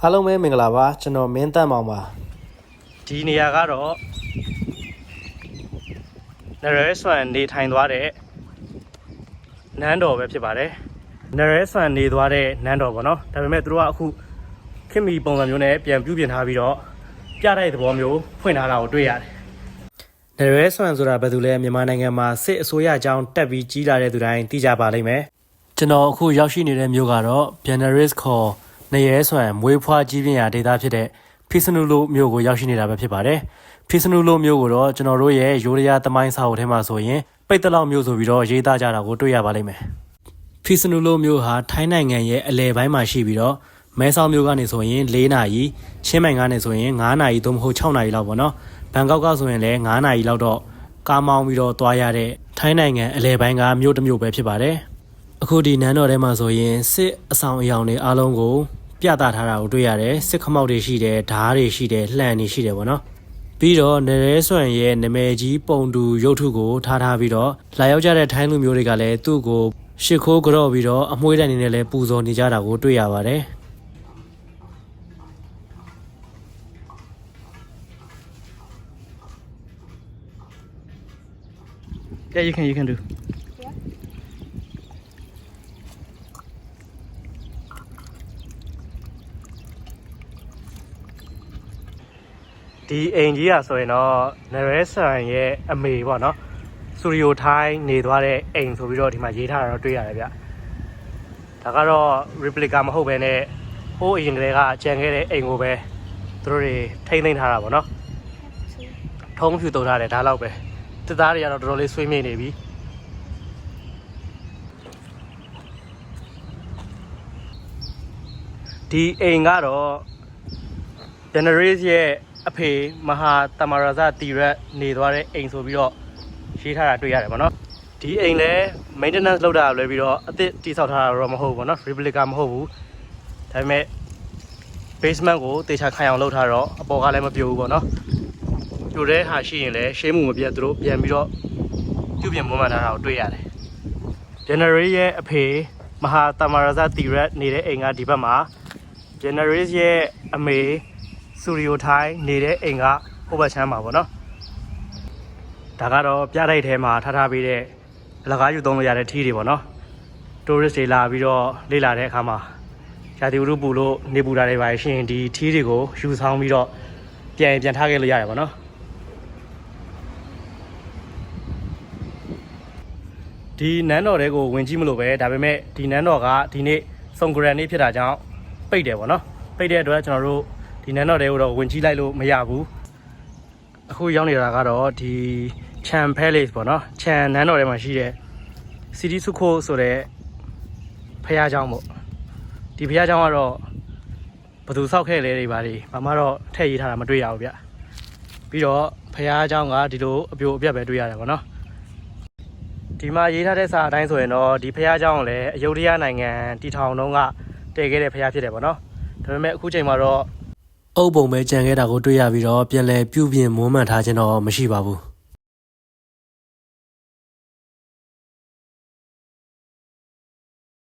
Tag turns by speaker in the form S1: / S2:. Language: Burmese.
S1: အားလုံးပဲမင်္ဂလာပါကျွန်တော်မင်းတန့်မောင်ပါဒီနေရာကတော့နရဲဆွမ်နေထိုင်သွားတဲ့နန်းတော်ပဲဖြစ်ပါတယ်နရဲဆွမ်နေသွားတဲ့နန်းတော်ပေါ့နော်ဒါပေမဲ့သူတို့ကအခုခင်မီပုံစံမျိုးနဲ့ပြန်ပြုပြင်ထားပြီးတော့ပြတဲ့သဘောမျိုးဖွင့်ထားတာကိုတွေ့ရတယ်နရဲဆွမ်ဆိုတာဘယ်သူလဲမြန်မာနိုင်ငံမှာစစ်အစိုးရအကြောင်းတက်ပြီးကြီးလာတဲ့သူတိုင်းသိကြပါလိမ့်မယ်ကျွန်တော်အခုရောက်ရှိနေတဲ့မြို့ကတော့ Benares ခေါ်နရဲဆွမ်မွေးဖွားကြီးပြင်းရာဒေသဖြစ်တဲ့ဖိစနုလိုမြို့ကိုရောက်ရှိနေတာပဲဖြစ်ပါတယ်ဖိစနုလိုမြို့ကိုတော့ကျွန်တော်တို့ရဲ့ရိုးရာသမိုင်းစာအုပ်ထဲမှာဆိုရင်ပိတ်တလောက်မြို့ဆိုပြီးတော့ရေးသားကြတာကိုတွေ့ရပါလိမ့်မယ်ဖိစနုလိုမြို့ဟာထိုင်းနိုင်ငံရဲ့အလယ်ပိုင်းမှာရှိပြီးတော့မဲဆောက်မြို့ကနေဆိုရင်4နာရီချင်းမိုင်ကနေဆိုရင်9နာရီသို့မဟုတ်6နာရီလောက်ပေါ့နော်ဘန်ကောက်ကဆိုရင်လည်း9နာရီလောက်တော့ကားမောင်းပြီးတော့သွားရတဲ့ထိုင်းနိုင်ငံအလယ်ပိုင်းကမြို့တစ်မြို့ပဲဖြစ်ပါတယ်အခုဒီနန်းတော်ထဲမှာဆိုရင်စစ်အဆောင်အယောင်တွေအားလုံးကိုပြသထားတာကိုတွေ့ရတယ်စစ်ခမောက်တွေရှိတယ်ဓားတွေရှိတယ်လှံတွေရှိတယ်ပေါ့နော်ပြီးတော့နရဲဆွမ်ရဲ့နာမည်ကြီးပုံတူရုပ်ထုကိုထားပြီးတော့လာရောက်ကြတဲ့ထိုင်းလူမျိုးတွေကလည်းသူ့ကိုရှစ်ခိုးကြော့ပြီးတော့အမွှေးတန်နေနဲ့လည်းပူဇော်နေကြတာကိုတွေ့ရပါတယ်Yeah, you can do.
S2: Yeah.
S1: ဒီအိမ်ကြီးอ่ะဆိုရင်တော့နရဲဆန်ရဲ့အမေပေါ့နော်စတူဒီယိုထိုင်းနေသွားတဲ့အိမ်ဆိုပြီးတော့ဒီမှာရေးထားတာတော့တွေ့ရတယ်ဗျဒါကတော့ replica မဟုတ်ဘဲနဲ့ဟိုးအရင်ကတည်းကကြံခဲ့တဲ့အိမ်ကိုပဲသူတို့တွေထိမ့်သိမ်းထားတာပေါ့နော်ထုံးဖြူတုံထားတယ်ဒါတော့ပဲတစ်သားတွေကတော့တော်တော်လေးဆွေးမြေ့နေပြီဒီအိမ်ကတော့ Benares ရဲ့အဖေမဟာတမရာဇတီရက်နေသွားတဲ့အိမ်ဆိုပြီးတော့ရေးထားတာတွေ့ရတယ်ပေါ့နော်ဒီအိမ်လည်း maintenance လုပ်တာလွယ်ပြီးတော့အသစ်တိဆောက်ထားတာတော့မဟုတ်ဘူးပေါ့နော် replica မဟုတ်ဘူးဒါပေမဲ့ basement ကိုတေချာခိုင်အောင်လုပ်ထားတော့အပေါ်ကလည်းမပြိုဘူးပေါ့နော်ပြိုတဲ့ဟာရှိရင်လည်းရှေးမှုမပြတ်သူတို့ပြန်ပြီးတော့ပြုပြင်မွမ်းမံထားတာကိုတွေ့ရတယ် Benares ရဲ့အဖေမဟာတမရာဇတီရက်နေတဲ့အိမ်ကဒီဘက်မှာ Benares ရဲ့အမေစတူဒီယိုထိုင်းနေတဲ့အိမ်ကဟိုဘက်ချမ်းမှာပေါ့နော်ဒါကတော့ပြတိုက်ထဲမှာထားပေးတဲ့အလကားယူသုံးလို့ရတဲ့ထီးတွေပေါ့နော်တိုရစ်တွေလာပြီးတော့လေ့လာတဲ့အခါမှာရာသီဥတုပူလို့နေပူတာတွေပါရှင်ဒီထီးတွေကိုယူဆောင်ပြီးတော့ပြန်ထားခဲ့လို့ရတယ်ပေါ့နော်ဒီနန်းတော်တွေကိုဝင်ကြည့်မလို့ပဲဒါပေမဲ့ဒီနန်းတော်ကဒီနေ့စုံဂရန်နေ့ဖြစ်တာကြောင့်ပိတ်တယ်ပေါ့နော်ပိတ်တဲ့အတွက်ကျွန်တော်တို့ဒီနန်းတော်တွေကိုတော့ဝင်ကြည့်လိုက်လို့မရဘူးအခုရောက်နေတာကတော့ဒီချန်ဖဲလေးပေါ့နော်ချန်နန်းတော်ထဲမှာရှိတဲ့စီတီစုခိုးဆိုတဲ့ဖះเจ้าပေါ့ဒီဖះเจ้าကတော့ဘယ်သူဆောက်ခဲ့လဲတွေပါလေဘာမှတော့ထည့်ရေးထားတာမတွေ့ရဘူးဗျပြီးတော့ဖះเจ้าကဒီလိုအပြိုအပြက်ပဲတွေ့ရတယ်ပေါ့နော်ဒီမှာရေးထားတဲ့စာအတိုင်းဆိုရင်တော့ဒီဖះเจ้าကလည်းအယုဒ္ဓယနိုင်ငံတီထောင်တုန်းကတည်ခဲ့တဲ့ဖះဖြစ်တယ်ပေါ့နော်ဒါပေမဲ့အခုချိန်မှာတော့အုပ်ပုံပဲကြံခဲ့တာကိုတွေ့ရပြီးတော့ပြန်လည်ပြုပြင်မွမ်းမံထားခြင်းတော့မရှိပါဘူး